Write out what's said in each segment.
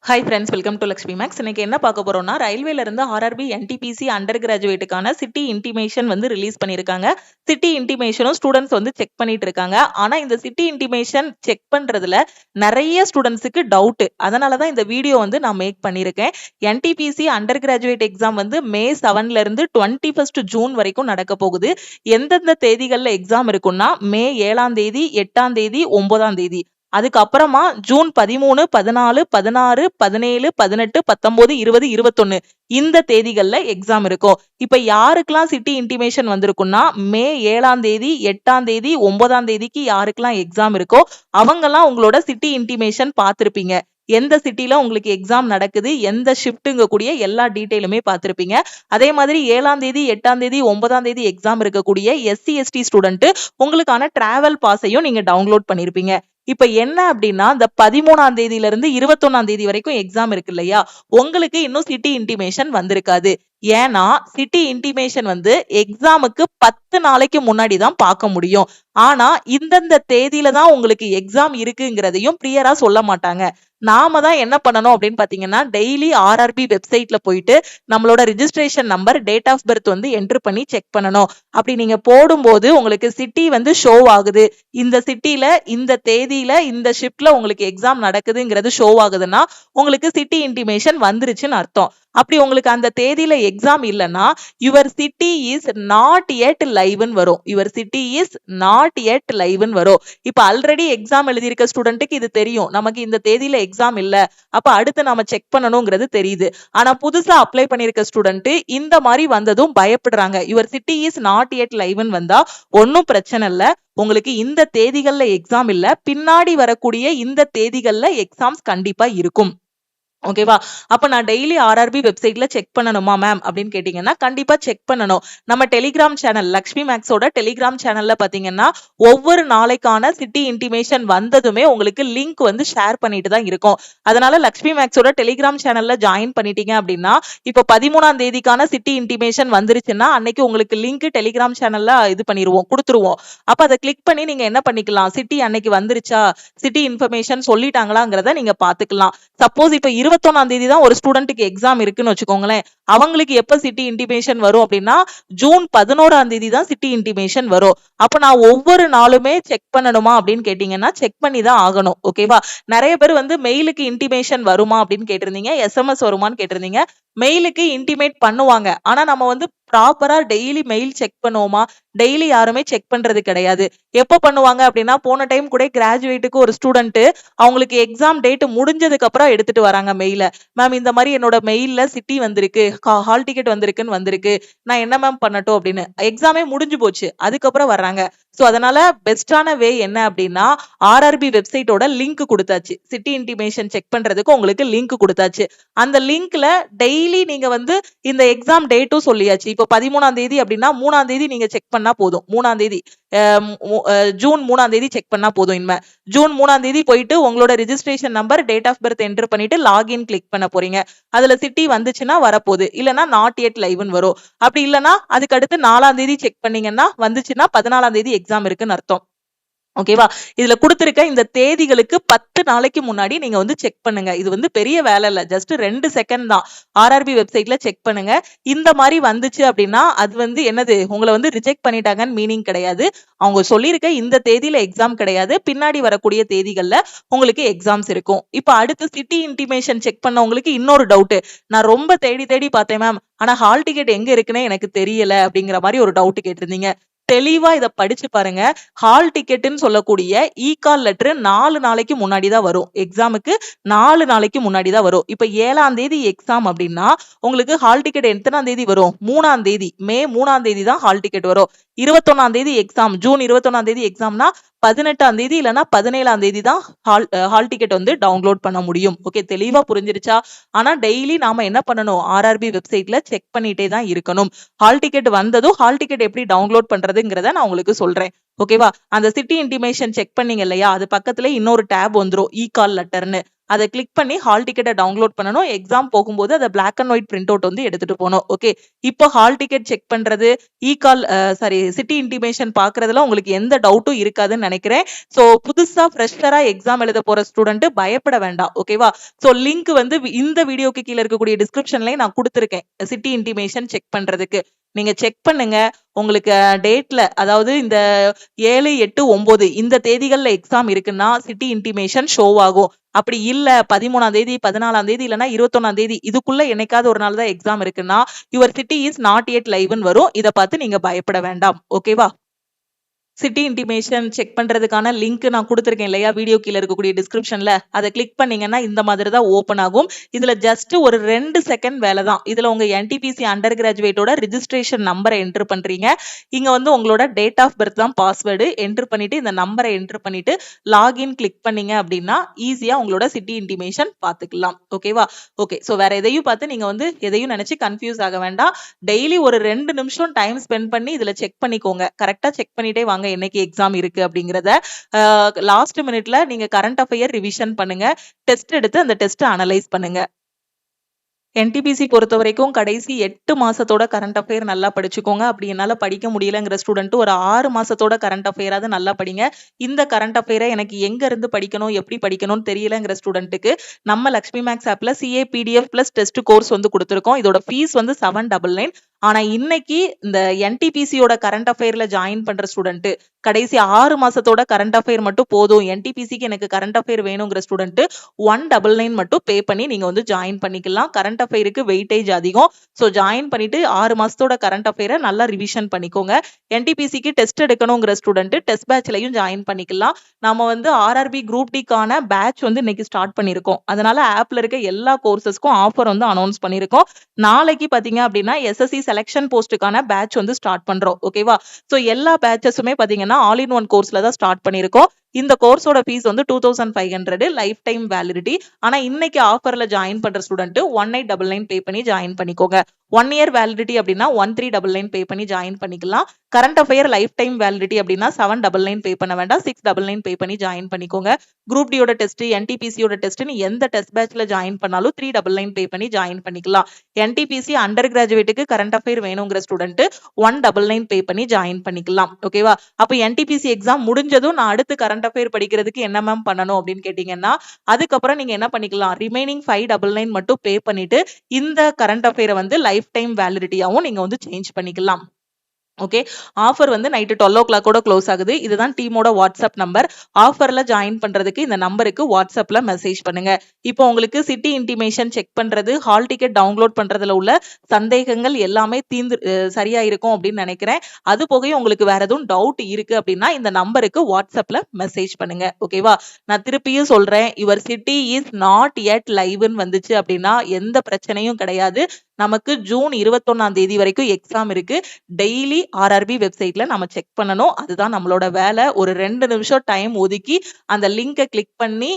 Hi friends, welcome to Lakshmi Max. இன்னைக்கு என்ன பார்க்க போறோம்னா, ரயில்வேல இருந்து ஆர்ஆர்பி என்டிபிசி அண்டர் கிராஜுவேட்டுக்கான சிட்டி இன்டிமேஷன் வந்து ரிலீஸ் பண்ணியிருக்காங்க. சிட்டி இன்டிமேஷனும் ஸ்டூடெண்ட்ஸ் வந்து செக் பண்ணிட்டு இருக்காங்க. ஆனா இந்த சிட்டி இன்டிமேஷன் செக் பண்றதுல நிறைய ஸ்டூடெண்ட்ஸுக்கு டவுட். அதனால தான் இந்த வீடியோ வந்து நான் மேக் பண்ணியிருக்கேன். என்டிபிசி அண்டர் கிராஜுவேட் எக்ஸாம் வந்து May 7ல இருந்து 21 ஜூன் வரைக்கும் நடக்க போகுது. எந்தெந்த தேதிகள்ல எக்ஸாம் இருக்குன்னா May 7ஆம் தேதி, 8ஆம் தேதி, 9ஆம் தேதி. அதுக்கப்புறமா ஜூன் 13, 14, 16, 17, 18, 19, 20, 21 இந்த தேதிகள்ல எக்ஸாம் இருக்கும். இப்ப யாருக்கெல்லாம் சிட்டி இன்டிமேஷன் வந்திருக்குன்னா May 7ஆம் தேதி, 8ஆம் தேதி, 9ஆம் தேதிக்கு யாருக்கெல்லாம் எக்ஸாம் இருக்கோ அவங்கெல்லாம் உங்களோட சிட்டி இன்டிமேஷன் பார்த்திருப்பீங்க. எந்த சிட்டில உங்களுக்கு எக்ஸாம் நடக்குது, எந்த ஷிஃப்ட்டுங்க கூடிய எல்லா டீட்டெயிலுமே பார்த்திருப்பீங்க. அதே மாதிரி 7ஆம் தேதி, 8ஆம் தேதி, 9ஆம் தேதி எக்ஸாம் இருக்கக்கூடிய SC ST ஸ்டூடெண்ட் உங்களுக்கான டிராவல் பாஸையும் நீங்க டவுன்லோட் பண்ணிருப்பீங்க. இப்ப என்ன அப்படின்னா, இந்த 13ஆம் தேதியில இருந்து 21ஆம் தேதி வரைக்கும் எக்ஸாம் இருக்கு இல்லையா, உங்களுக்கு இன்னும் சிட்டி இன்டிமேஷன் வந்திருக்காது. ஏன்னா சிட்டி இன்டிமேஷன் வந்து எக்ஸாமுக்கு 10 நாளைக்கு முன்னாடி தான் பார்க்க முடியும். ஆனா இந்தந்த தேதியில தான் உங்களுக்கு எக்ஸாம் இருக்குங்கிறதையும் கிளியரா சொல்ல மாட்டாங்க. நாம தான் என்ன பண்ணணும் அப்படின்னு பாத்தீங்கன்னா, டெய்லி ஆர்ஆர்பி வெப்சைட்ல போயிட்டு நம்மளோட registration number, date of birth வந்து என்டர் பண்ணி செக் பண்ணணும். அப்படி நீங்க போடும்போது உங்களுக்கு சிட்டி வந்து ஷோ ஆகுது. இந்த சிட்டில இந்த தேதியில இந்த ஷிப்ட்ல உங்களுக்கு எக்ஸாம் நடக்குதுங்கிறது ஷோ ஆகுதுன்னா உங்களுக்கு சிட்டி இன்டிமேஷன் வந்துருச்சுன்னு அர்த்தம். அப்படி உங்களுக்கு அந்த தேதியில எக்ஸாம் இல்லைன்னா your city is not yet லைவ்னு வரும். Your city is not yet லைவ்னு வரும். இப்ப ஆல்ரெடி எக்ஸாம் எழுதியிருக்க ஸ்டூடெண்ட்டுக்கு இது தெரியும், நமக்கு இந்த தேதியில எக்ஸாம் இல்ல, அப்ப அடுத்து நாம செக் பண்ணணுங்கிறது தெரியுது. ஆனா புதுசா அப்ளை பண்ணிருக்க ஸ்டூடெண்ட் இந்த மாதிரி வந்ததும் பயப்படுறாங்க. Your city is not yet லைவ்னு வந்தா ஒன்னும் பிரச்சனை இல்ல, உங்களுக்கு இந்த தேதிகள்ல எக்ஸாம் இல்ல, பின்னாடி வரக்கூடிய இந்த தேதிகள்ல எக்ஸாம்ஸ் கண்டிப்பா இருக்கும். ஓகேவா? அப்ப நான் டெய்லி ஆர்ஆர்பி வெப்சைட்ல செக் பண்ணணுமா மேம் அப்படின்னு கேட்டீங்கன்னா கண்டிப்பா செக் பண்ணணும். நம்ம டெலிகிராம் சேனல் லக்ஷ்மி மேக்ஸோட டெலிகிராம் சேனல்ல பாத்தீங்கன்னா ஒவ்வொரு நாளைக்கான சிட்டி இன்டிமேஷன் வந்ததுமே உங்களுக்கு லிங்க் வந்து ஷேர் பண்ணிட்டு தான் இருக்கும். அதனால லக்ஷ்மி மேக்ஸோட டெலிகிராம் சேனல்ல ஜாயின் பண்ணிட்டீங்க அப்படின்னா இப்ப 13ஆம் தேதிக்கான சிட்டி இன்டிமேஷன் வந்துருச்சுன்னா அன்னைக்கு உங்களுக்கு லிங்க் டெலிகிராம் சேனல்ல இது பண்ணிடுவோம், கொடுத்துருவோம். அப்ப அதை கிளிக் பண்ணி நீங்க என்ன பண்ணிக்கலாம், சிட்டி அன்னைக்கு வந்துருச்சா, சிட்டி இன்ஃபர்மேஷன் சொல்லிட்டாங்களாங்கிறத நீங்க பாத்துக்கலாம். சப்போஸ் இப்ப 21ஆம் தேதி தான் ஒரு ஸ்டூடெண்ட்டுக்கு எக்ஸாம் இருக்குன்னு வச்சுக்கோங்களேன், அவங்களுக்கு எப்ப சிட்டி இன்டிமேஷன் வரும் அப்படின்னா ஜூன் 11ஆம் தேதி தான் சிட்டி இன்டிமேஷன் வரும். அப்ப நான் ஒவ்வொரு நாளுமே செக் பண்ணணுமா அப்படின்னு கேட்டீங்கன்னா செக் பண்ணி தான் ஆகணும். ஓகேவா? நிறைய பேர் வந்து மெயிலுக்கு இன்டிமேஷன் வருமா அப்படின்னு கேட்டிருந்தீங்க, SMS வருமான்னு கேட்டிருந்தீங்க. மெயிலுக்கு இன்டிமேட் பண்ணுவாங்க. ஆனா நம்ம வந்து ப்ராப்பரா டெய்லி மெயில் செக் பண்ணுவோமா? டெய்லி யாருமே செக் பண்றது கிடையாது. எப்ப பண்ணுவாங்க அப்படின்னா, போன டைம் கூட கிராஜுவேட்டுக்கு ஒரு ஸ்டூடெண்ட் அவங்களுக்கு எக்ஸாம் டேட் முடிஞ்சதுக்கு அப்புறம் எடுத்துட்டு வராங்க மெயில. மேம் இந்த மாதிரி என்னோட மெயில்ல சிட்டி வந்திருக்கு, ஹால் டிக்கெட் வந்திருக்குன்னு வந்திருக்கு, நான் என்ன மேம் பண்ணட்டும் அப்படின்னு. எக்ஸாமே முடிஞ்சு போச்சு, அதுக்கப்புறம் வர்றாங்க. சோ அதனால பெஸ்டான வே என்ன அப்படின்னா, ஆர்ஆர்பி வெப்சைட்டோட லிங்க் கொடுத்தாச்சு. சிட்டி இன்டிமேஷன் செக் பண்றதுக்கு உங்களுக்கு லிங்க் கொடுத்தாச்சு. அந்த லிங்க்ல டெய்லி நீங்க வந்து இந்த எக்ஸாம் டேட்டும் சொல்லியாச்சு. இப்போ 13ஆம் தேதி அப்படின்னா 3ஆம் தேதி நீங்க செக் பண்ணா போதும். 3ஆம் தேதி ஜூன் 3ஆம் தேதி செக் பண்ணா போதும். இனிமே ஜூன் 3ஆம் தேதி போயிட்டு உங்களோட registration number, date of birth enter பண்ணிட்டு லாகின் கிளிக் பண்ண போறீங்க. அதுல சிட்டி வந்துச்சுன்னா வரப்போகுது, இல்லைன்னா நாட் எட் லைவ்னு வரும். அப்படி இல்லைன்னா அதுக்கு அடுத்து 4ஆம் தேதி செக் பண்ணீங்கன்னா வந்துச்சுன்னா 14ஆம் தேதி எக்ஸாம் இருக்குன்னு அர்த்தம். ஓகேவா? இதுல கொடுத்திருக்க இந்த தேதிகளுக்கு 10 நாளைக்கு முன்னாடி நீங்க வந்து செக் பண்ணுங்க. இது வந்து பெரிய வேலை இல்ல, ஜஸ்ட் 2 செகண்ட் தான். ஆர்ஆர்பி வெப்சைட்ல செக் பண்ணுங்க. இந்த மாதிரி வந்துச்சு அப்படின்னா அது வந்து என்னது, உங்களை வந்து ரிஜெக்ட் பண்ணிட்டாங்கன்னு மீனிங் கிடையாது. அவங்க சொல்லியிருக்க இந்த தேதியில எக்ஸாம் கிடையாது, பின்னாடி வரக்கூடிய தேதிகள்ல உங்களுக்கு எக்ஸாம்ஸ் இருக்கும். இப்ப அடுத்து சிட்டி இன்டிமேஷன் செக் பண்ணவங்களுக்கு இன்னொரு டவுட். நான் ரொம்ப தேடி தேடி பார்த்தேன் மேம், ஆனா ஹால் டிக்கெட் எங்க இருக்குன்னு எனக்கு தெரியல அப்படிங்கிற மாதிரி ஒரு டவுட் கேட்டிருந்தீங்க. தெளிவா இத படிச்சு பாருங்க. ஹால் டிக்கெட்னு சொல்லக்கூடிய கால் லெட்டர் 4 நாளைக்கு முன்னாடி தான் வரும். எக்ஸாமுக்கு 4 நாளைக்கு முன்னாடி தான் வரும். இப்ப 7ஆம் தேதி எக்ஸாம் அப்படின்னா உங்களுக்கு ஹால் டிக்கெட் எத்தனாம் தேதி வரும்? 3ஆம் தேதி, மே 3ஆம் தேதி தான் ஹால் டிக்கெட் வரும். 21ஆம் தேதி எக்ஸாம், ஜூன் 21ஆம் தேதி எக்ஸாம்னா 18ஆம் தேதி இல்லைன்னா 17ஆம் தேதி தான் ஹால் டிக்கெட் வந்து டவுன்லோட் பண்ண முடியும். ஓகே, தெளிவா புரிஞ்சிருச்சா? ஆனா டெய்லி நாம என்ன பண்ணணும், ஆர்ஆர்பி வெப்சைட்ல செக் பண்ணிட்டே தான் இருக்கணும். ஹால் டிக்கெட் வந்ததும் ஹால் டிக்கெட் எப்படி டவுன்லோட் பண்றதுங்கிறத நான் உங்களுக்கு சொல்றேன். ஓகேவா? அந்த சிட்டி இன்டிமேஷன் செக் பண்ணீங்க இல்லையா, அது பக்கத்துல இன்னொரு டேப் வந்துரும், கால் லெட்டர்னு. அதை கிளிக் பண்ணி ஹால் டிக்கெட்டை டவுன்லோட் பண்ணணும். எக்ஸாம் போகும்போது அதை black and white print out வந்து எடுத்துட்டு போகணும். ஓகே, இப்போ ஹால் டிக்கெட் செக் பண்றது, சிட்டி இன்டிமேஷன் பாக்குறதுல உங்களுக்கு எந்த டவுட்டும் இருக்காதுன்னு நினைக்கிறேன். சோ புதுசா ஃப்ரெஷரா எக்ஸாம் எழுத போற ஸ்டூடெண்ட் பயப்பட வேண்டாம். ஓகேவா? சோ லிங்க் வந்து இந்த வீடியோக்கு கீழே இருக்கக்கூடிய டிஸ்கிரிப்ஷன்ல நான் கொடுத்துருக்கேன் சிட்டி இன்டிமேஷன் செக் பண்றதுக்கு. நீங்க செக் பண்ணுங்க. உங்களுக்கு டேட்ல, அதாவது இந்த 7, 8, 9 இந்த தேதிகள்ல எக்ஸாம் இருக்குன்னா சிட்டி இன்டிமேஷன் ஷோ ஆகும். அப்படி இல்ல 13ஆம் தேதி, 14ஆம் தேதி இல்லைன்னா 21ஆம் தேதி இதுக்குள்ள என்னைக்காவது ஒரு நாள் தான் எக்ஸாம் இருக்குன்னா your city is not yet லைவ்னு வரும். இதை பார்த்து நீங்க பயப்பட வேண்டாம். ஓகேவா? சிட்டி இன்டிமேஷன் செக் பண்றதுக்கான லிங்க் நான் கொடுத்துருக்கேன் இல்லையா, வீடியோ கீழே இருக்கக்கூடிய டிஸ்கிரிப்ஷன்ல. அதை கிளிக் பண்ணீங்கன்னா இந்த மாதிரி தான் ஓப்பன் ஆகும். இதுல ஜஸ்ட் ஒரு 2 செகண்ட் வேலை தான். இதுல உங்க என்டிபிசி அண்டர் கிராஜுவேட்டோட ரிஜிஸ்ட்ரேஷன் நம்பரை என்டர் பண்றீங்க. இங்க வந்து உங்களோட டேட் ஆஃப் பர்த் தான் பாஸ்வேர்டு. என்டர் பண்ணிட்டு இந்த நம்பரை என்டர் பண்ணிட்டு லாகின் கிளிக் பண்ணீங்க அப்படின்னா ஈஸியா உங்களோட சிட்டி இன்டிமேஷன் பாத்துக்கலாம். ஓகேவா? ஓகே, சோ வேற எதையும் பார்த்து நீங்க வந்து எதையும் நினைச்சு கன்ஃபியூஸ் ஆக வேண்டாம். டெய்லி ஒரு 2 நிமிஷம் டைம் ஸ்பெண்ட் பண்ணி இதுல செக் பண்ணிக்கோங்க. கரெக்டா செக் பண்ணிட்டே வாங்க என்னைக்கு எக்ஸாம் இருக்கு அப்படிங்கறத. லாஸ்ட் மினிட்ல நீங்க கரண்ட் அஃபேர் ரிவிஷன் பண்ணுங்க. டெஸ்ட் எடுத்து அந்த டெஸ்ட் அனலைஸ் பண்ணுங்க. என்டிபிசி பொறுத்த வரைக்கும் கடைசி 8 மாசத்தோட கரண்ட் அஃபேர் நல்லா படிச்சுக்கோங்க. அப்படி என்னால படிக்க முடியலங்கிற ஸ்டூடெண்ட் ஒரு 6 மாசத்தோட கரண்ட் அஃபேராவது நல்லா படிங்க. இந்த கரண்ட் அஃபேரை எனக்கு எங்க இருந்து படிக்கணும், எப்படி படிக்கணும்னு தெரியலங்கிற ஸ்டூடெண்ட்டுக்கு நம்ம லக்ஷ்மி மேக்ஸ் ஆப்ல CA PDF plus test course வந்து கொடுத்துருக்கோம். இதோட ஃபீஸ் வந்து 799. ஆனா இன்னைக்கு இந்த என்டிபிசியோட கரண்ட் அஃபேர்ல ஜாயின் பண்ற ஸ்டூடெண்ட் கடைசி 6 மாசத்தோட கரண்ட் அஃபேர் மட்டும் போதும், என்டிபிசிக்கு எனக்கு கரண்ட் அஃபேர் வேணுங்கிற ஸ்டூடெண்ட் 199 மட்டும் பே பண்ணி நீங்க வந்து ஜாயின் பண்ணிக்கலாம். கரண்ட் அஃபேருக்கு வெயிட்டேஜ் அதிகம். சோ ஜாயின் பண்ணிட்டு 6 மாசத்தோட கரண்ட் அஃபேரை நல்லா ரிவிஷன் பண்ணிக்கோங்க. என்டிபிசிக்கு டெஸ்ட் எடுக்கணுங்கிற ஸ்டூடெண்ட் டெஸ்ட் பேட்ச்லயும் ஜாயின் பண்ணிக்கலாம். நாம வந்து RRB குரூப் டிக்கான பேட்ச் வந்து இன்னைக்கு ஸ்டார்ட் பண்ணிருக்கோம். அதனால ஆப்ல இருக்க எல்லா கோர்சஸ்க்கும் ஆஃபர் வந்து அனௌன்ஸ் பண்ணிருக்கோம். நாளைக்கு பாத்தீங்க அப்படின்னா SSC செலக்ஷன் போஸ்டுக்கான பேட்ச் வந்து ஸ்டார்ட் பண்றோம். ஓகேவா? சோ எல்லா பேட்சஸுமே பாத்தீங்கன்னா ஆல் இன் ஒன் கோர்ஸ்ல தான் ஸ்டார்ட் பண்ணிருக்கோம். இந்த கோர்ஸோட ஃபீஸ் வந்து 2500 லைஃப் டைம் வேலிடிட்டி. ஆனா இன்னைக்கு ஆஃபர்ல ஜாயின் பண்ற ஸ்டூடெண்ட் 1899 பே பண்ணி ஜாயின் பண்ணிக்கோங்க. 1 இயர் வேலிடிட்டி அப்படின்னா 1399 பே பண்ணி ஜாயின் பண்ணிக்கலாம். Current affair life time validity அப்படின்னா 799 பே பண்ண வேண்டாம், 699 பே பண்ணி ஜாயின் பண்ணிக்கோங்க. குரூப் டியோட டெஸ்ட், என்டிபிசியோட டெஸ்ட் எந்த டெஸ்ட் பேட்ச்ல ஜாயின் பண்ணாலும் 399 பே பண்ணி ஜாயின் பண்ணிக்கலாம். என்டிபிசி அண்டர் கிராஜுவேட்டுக்கு கரண்ட் அஃபேர் வேணுங்கிற ஸ்டூடெண்ட் 199 பே பண்ணி ஜாயின் பண்ணிக்கலாம். ஓகேவா? அப்ப என்டிபிசி எக்ஸாம் முடிஞ்சதும் நான் அடுத்து கரண்ட் அஃபேர் படிக்கிறதுக்கு என்ன மேம் பண்ணணும் அப்படின்னு கேட்டீங்கன்னா அதுக்கப்புறம் நீங்க என்ன பண்ணிக்கலாம், ரிமைனிங் 599 மட்டும் பே பண்ணிட்டு இந்த கரண்ட் அஃபேரை வந்து லைஃப் டைம் வேலிடிட்டியாவும் நீங்க வந்து சேஞ்ச் பண்ணிக்கலாம். ஓகே, ஆஃபர் வந்து நைட்டு 12 o'clock க்ளோஸ் ஆகுது. இதுதான் டீமோட வாட்ஸ்அப் நம்பர். ஆஃபர்ல ஜாயின் பண்றதுக்கு இந்த நம்பருக்கு வாட்ஸ்அப்ல மெசேஜ் பண்ணுங்க. இப்போ உங்களுக்கு சிட்டி இன்டிமேஷன் செக் பண்றது, ஹால் டிக்கெட் டவுன்லோட் பண்றதுல உள்ள சந்தேகங்கள் எல்லாமே சரியா இருக்கும் அப்படின்னு நினைக்கிறேன். அது போக உங்களுக்கு வேற எதுவும் டவுட் இருக்கு அப்படின்னா இந்த நம்பருக்கு வாட்ஸ்அப்ல மெசேஜ் பண்ணுங்க. ஓகேவா? நான் திருப்பியும் சொல்றேன், your city is not yet லைவ்னு வந்துச்சு அப்படின்னா எந்த பிரச்சனையும் கிடையாது. நமக்கு ஜூன் 21ஆம் தேதி வரைக்கும் எக்ஸாம் இருக்கு. டெய்லி RRB வெப்சைட்ல நம்ம செக் பண்ணணும். அதுதான் நம்மளோட வேலை. ஒரு 2 நிமிஷம் டைம் ஒதுக்கி அந்த லிங்கை கிளிக் பண்ணி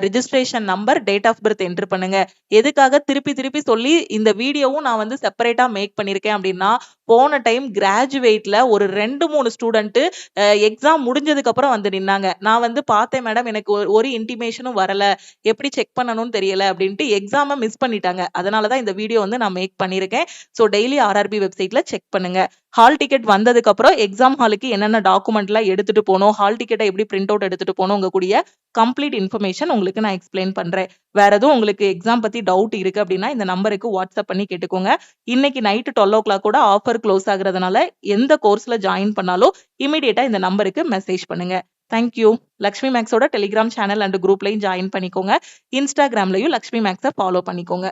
registration number, date of birth enter பண்ணுங்க. எதுக்காக திருப்பி திருப்பி சொல்லி இந்த வீடியோவும் நான் வந்து செப்பரேட்டா மேக் பண்ணிருக்கேன் அப்படின்னா, போன டைம் கிராஜுவேட்ல ஒரு 2-3 ஸ்டூடெண்ட் எக்ஸாம் முடிஞ்சதுக்கு அப்புறம் வந்து நின்னாங்க. நான் வந்து பார்த்தேன் மேடம், எனக்கு ஒரு இன்டிமேஷனும் வரல, எப்படி செக் பண்ணணும்னு தெரியல அப்படின்ட்டு எக்ஸாமை மிஸ் பண்ணிட்டாங்க. அதனாலதான் இந்த வீடியோ வந்து நான் மேக் பண்ணிருக்கேன். ஸோ டெய்லி RRB வெப்சைட்ல செக் பண்ணுங்க. ஹால் டிக்கெட் வந்ததுக்கு அப்புறம் எக்ஸாம் ஹாலுக்கு என்னென்ன டாக்குமெண்ட்லாம் எடுத்துட்டு போகணும், ஹால் டிக்கெட்டை எப்படி பிரிண்ட் அவுட் எடுத்துட்டு போகணும், உங்க கூடிய கம்ப்ளீட் இன்ஃபர்மேஷன் உங்களுக்கு நான் எக்ஸ்பிளைன் பண்றேன். வேற எதுவும் உங்களுக்கு எக்ஸாம் பத்தி டவுட் இருக்கு அப்படின்னா இந்த நம்பருக்கு வாட்ஸ்அப் பண்ணி கேட்டுக்கோங்க. இன்னைக்கு நைட்டு 12 o'clock ஆஃபர் க்ளோஸ் ஆகுறதுனால எந்த கோர்ஸ்ல ஜாயின் பண்ணாலும் இமிடியேட்டா இந்த நம்பருக்கு மெசேஜ் பண்ணுங்க. தேங்க்யூ. லக்ஷ்மி மேக்ஸோட டெலிகிராம் சேனல் அண்ட் குரூப்லையும் ஜாயின் பண்ணிக்கோங்க. இன்ஸ்டாகிராம்லயும் லக்ஷ்மி மேக்ஸை ஃபாலோ பண்ணிக்கோங்க.